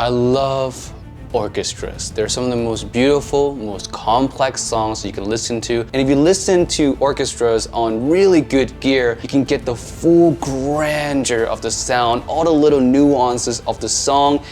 I love orchestras. They're some of the most beautiful, most complex songs you can listen to. And if you listen to orchestras on really good gear, you can get the full grandeur of the sound, all the little nuances of the song.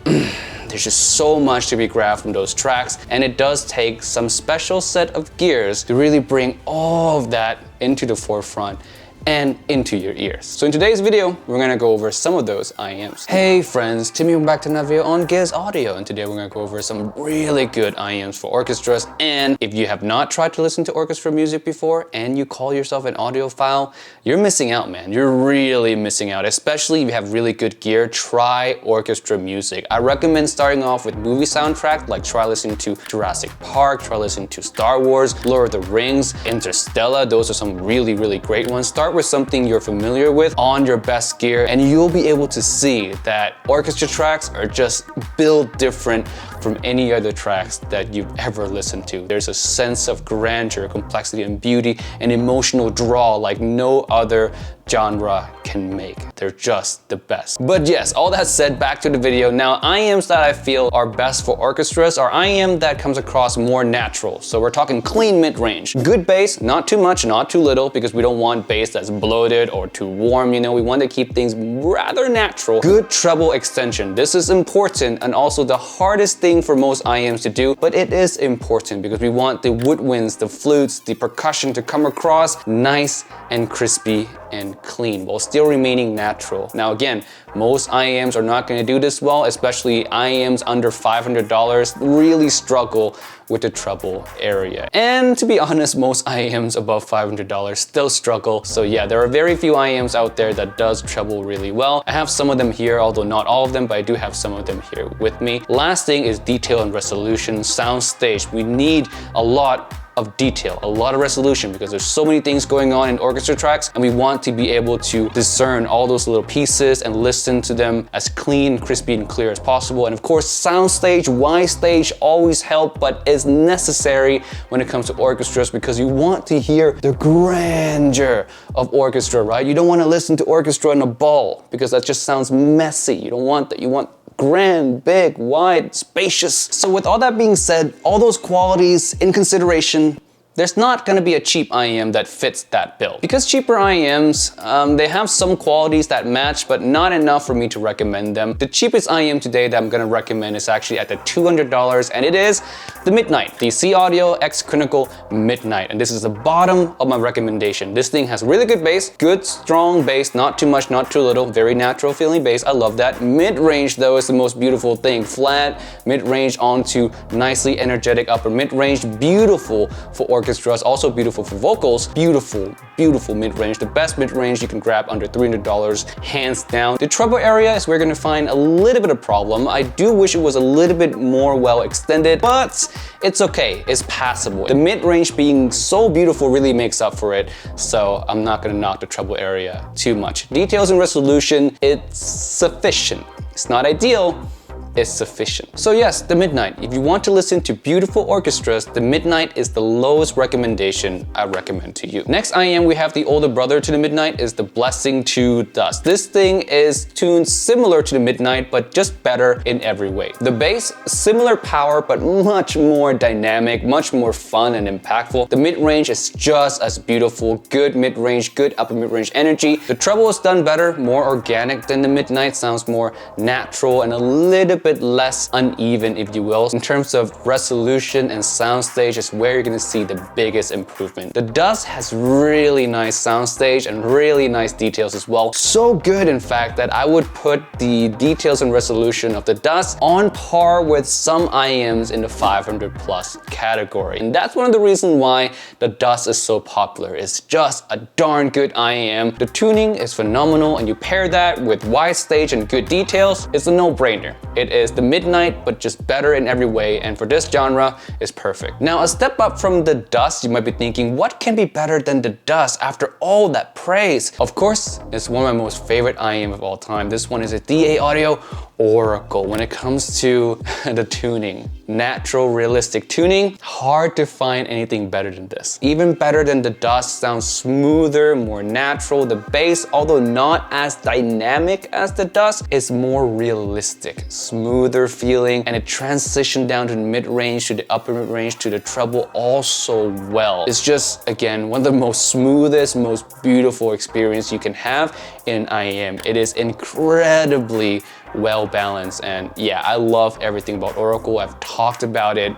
There's just so much to be grabbed from those tracks, and it does take some special set of gears to really bring all of that into the forefront and into your ears. So in today's video, we're gonna go over some of those IEMs. Hey friends, Timmy, welcome back to another video on Gears Audio, and today we're gonna go over some really good IEMs for orchestras. And if you have not tried to listen to orchestra music before and you call yourself an audiophile, you're missing out, man. You're really missing out, especially if you have really good gear. Try orchestra music. I recommend starting off with movie soundtracks, like try listening to Jurassic Park, try listening to Star Wars, Lord of the Rings, Interstellar. Those are some really, really great ones. Start with something you're familiar with on your best gear, and you'll be able to see that orchestra tracks are just built different from any other tracks that you've ever listened to. There's a sense of grandeur, complexity, and beauty, and emotional draw like no other genre can make. They're just the best. But yes, all that said, back to the video. Now, IEMs that I feel are best for orchestras are IEM that comes across more natural. So we're talking clean mid-range. Good bass, not too much, not too little, because we don't want bass that's bloated or too warm, you know, we want to keep things rather natural. Good treble extension. This is important and also the hardest thing for most IEMs to do, but it is important because we want the woodwinds, the flutes, the percussion to come across nice and crispy and clean while still remaining natural. Now again, most IEMs are not going to do this well, especially IEMs under $500 really struggle with the treble area. And to be honest, most IEMs above $500 still struggle. So yeah, there are very few IEMs out there that does treble really well. I have some of them here, although not all of them, but I do have some of them here with me. Last thing is detail and resolution, sound stage. We need a lot of detail, a lot of resolution, because there's so many things going on in orchestra tracks, and we want to be able to discern all those little pieces and listen to them as clean, crispy, and clear as possible. And of course, soundstage, wide stage always help, but is necessary when it comes to orchestras because you want to hear the grandeur of orchestra, right? You don't want to listen to orchestra in a ball because that just sounds messy. You don't want that. You want grand, big, wide, spacious. So with all that being said, all those qualities in consideration, there's not going to be a cheap IEM that fits that bill. Because cheaper IEMs, they have some qualities that match, but not enough for me to recommend them. The cheapest IEM today that I'm going to recommend is actually at the $200, and it is the Midnight, the C Audio X Clinical Midnight. And this is the bottom of my recommendation. This thing has really good bass, good strong bass, not too much, not too little, very natural feeling bass. I love that. Mid-range though is the most beautiful thing. Flat, mid-range onto nicely energetic upper mid-range, beautiful for orchestras, also beautiful for vocals. Beautiful, beautiful mid-range. The best mid-range you can grab under $300, hands down. The treble area is where you're gonna find a little bit of problem. I do wish it was a little bit more well extended, but it's okay, it's passable. The mid-range being so beautiful really makes up for it, so I'm not gonna knock the treble area too much. Details and resolution, it's sufficient. It's not ideal, is sufficient. So yes, the Midnight. If you want to listen to beautiful orchestras, the Midnight is the lowest recommendation I recommend to you. Next IEM, we have the older brother to the Midnight, is the Blessing to Dusk. This thing is tuned similar to the Midnight, but just better in every way. The bass, similar power, but much more dynamic, much more fun and impactful. The mid-range is just as beautiful, good mid-range, good upper mid-range energy. The treble is done better, more organic than the Midnight, sounds more natural and a little bit less uneven, if you will. In terms of resolution and soundstage is where you're gonna see the biggest improvement. The Dusk has really nice soundstage and really nice details as well. So good, in fact, that I would put the details and resolution of the Dusk on par with some IEMs in the 500 plus category. And that's one of the reasons why the Dusk is so popular. It's just a darn good IEM. The tuning is phenomenal, and you pair that with wide stage and good details, it's a no-brainer. It is the Midnight, but just better in every way, and for this genre, is perfect. Now, a step up from the Dusk, you might be thinking, what can be better than the Dusk after all that praise? Of course, it's one of my most favorite IEM of all time. This one is a DA Audio Oracle. When it comes to the tuning, natural, realistic tuning, hard to find anything better than this. Even better than the Dusk, sounds smoother, more natural. The bass, although not as dynamic as the Dusk, is more realistic, smoother feeling, and it transitioned down to the mid-range, to the upper mid-range, to the treble also well. It's just, again, one of the most smoothest, most beautiful experience you can have in an IEM. It is incredibly well balanced, and yeah, I love everything about Oracle. I've talked about it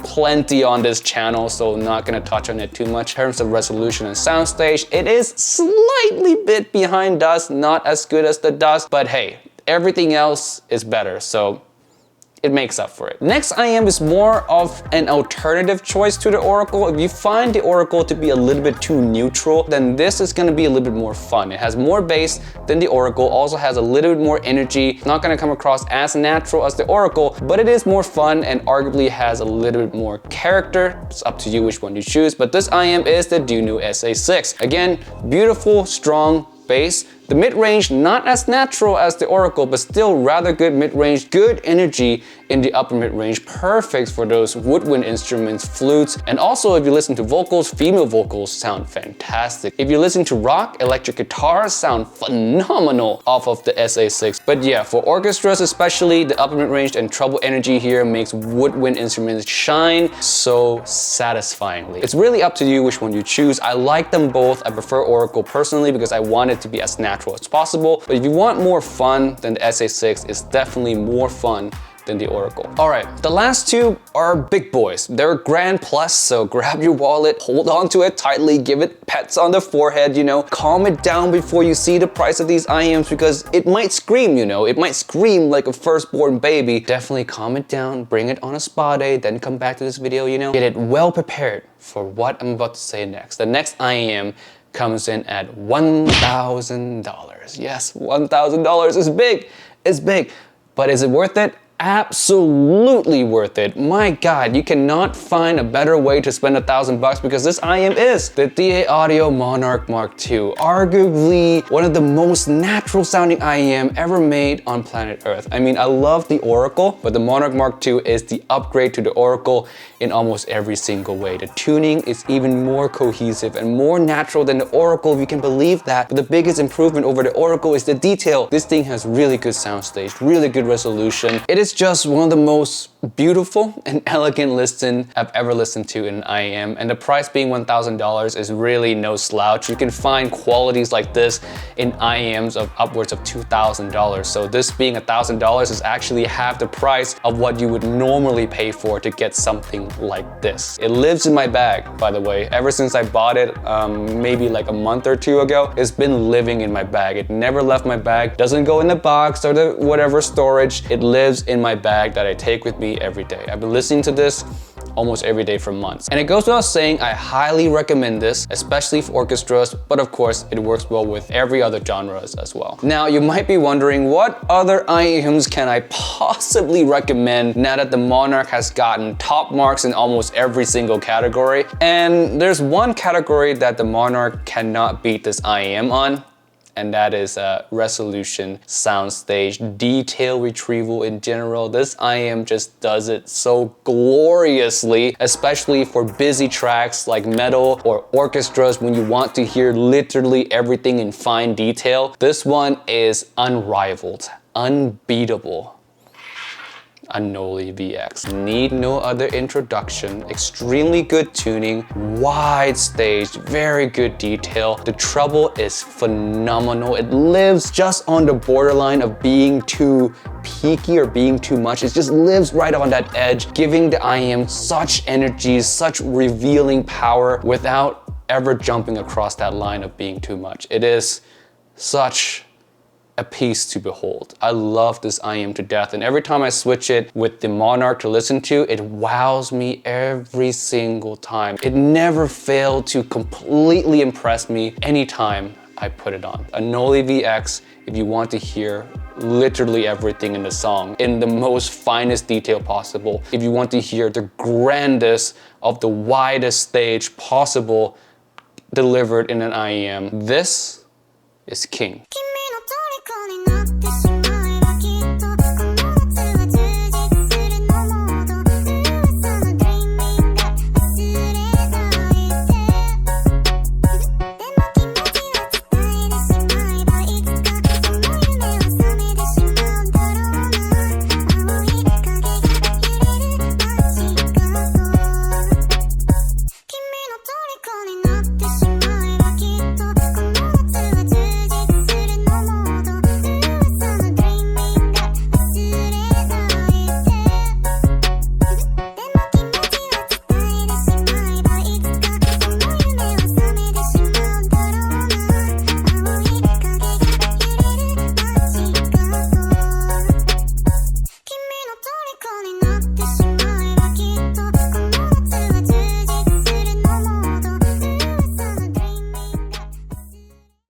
plenty on this channel, so I'm not gonna touch on it too much. In terms of resolution and soundstage, it is slightly bit behind Dusk, not as good as the Dusk, but hey, everything else is better, so it makes up for it. Next IEM is more of an alternative choice to the Oracle. If you find the Oracle to be a little bit too neutral, then this is gonna be a little bit more fun. It has more bass than the Oracle, also has a little bit more energy. It's not gonna come across as natural as the Oracle, but it is more fun and arguably has a little bit more character. It's up to you which one you choose, but this IEM is the Duno SA6. Again, beautiful, strong bass. The mid-range, not as natural as the Oracle, but still rather good mid-range, good energy in the upper mid-range, perfect for those woodwind instruments, flutes, and also if you listen to vocals, female vocals sound fantastic. If you listen to rock, electric guitars sound phenomenal off of the SA6. But yeah, for orchestras especially, the upper mid-range and treble energy here makes woodwind instruments shine so satisfyingly. It's really up to you which one you choose. I like them both. I prefer Oracle personally because I want it to be as natural as possible. But if you want more fun, then the SA6 is definitely more fun than the Oracle. All right, the last two are big boys. They're grand plus, so grab your wallet, hold on to it tightly, give it pets on the forehead, you know, calm it down before you see the price of these IEMs because it might scream, you know, it might scream like a firstborn baby. Definitely calm it down, bring it on a spa day, then come back to this video, you know, get it well prepared for what I'm about to say next. The next IEM comes in at $1,000. Yes, $1,000 is big, it's big, but is it worth it? Absolutely worth it. My God, you cannot find a better way to spend $1,000 because this IEM is the DA Audio Monarch Mark II, arguably one of the most natural sounding IEM ever made on planet Earth. I mean, I love the Oracle, but the Monarch Mark II is the upgrade to the Oracle in almost every single way. The tuning is even more cohesive and more natural than the Oracle, if you can believe that. But the biggest improvement over the Oracle is the detail. This thing has really good soundstage, really good resolution. It is just one of the most beautiful and elegant listen I've ever listened to in an IEM, and the price being $1,000 is really no slouch. You can find qualities like this in IEMs of upwards of $2,000. So this being $1,000 is actually half the price of what you would normally pay for to get something like this. It lives in my bag, by the way. Ever since I bought it, maybe like a month or two ago, it's been living in my bag. It never left my bag, doesn't go in the box or the whatever storage. It lives in my bag that I take with me every day. I've been listening to this almost every day for months. And it goes without saying, I highly recommend this, especially for orchestras, but of course it works well with every other genres as well. Now you might be wondering, what other IEMs can I possibly recommend now that the Monarch has gotten top marks in almost every single category? And there's one category that the Monarch cannot beat this IEM on, and that is resolution, soundstage, detail retrieval in general. This IEM just does it so gloriously, especially for busy tracks like metal or orchestras when you want to hear literally everything in fine detail. This one is unrivaled, unbeatable. Unoli VX. Need no other introduction. Extremely good tuning, wide stage, very good detail. The treble is phenomenal. It lives just on the borderline of being too peaky or being too much. It just lives right on that edge, giving the IEM such energy, such revealing power without ever jumping across that line of being too much. It is such a piece to behold. I love this IEM to death, and every time I switch it with the Monarch to listen to, it wows me every single time. It never failed to completely impress me anytime I put it on. Unoli VX, if you want to hear literally everything in the song in the most finest detail possible, if you want to hear the grandest of the widest stage possible delivered in an IEM, this is king.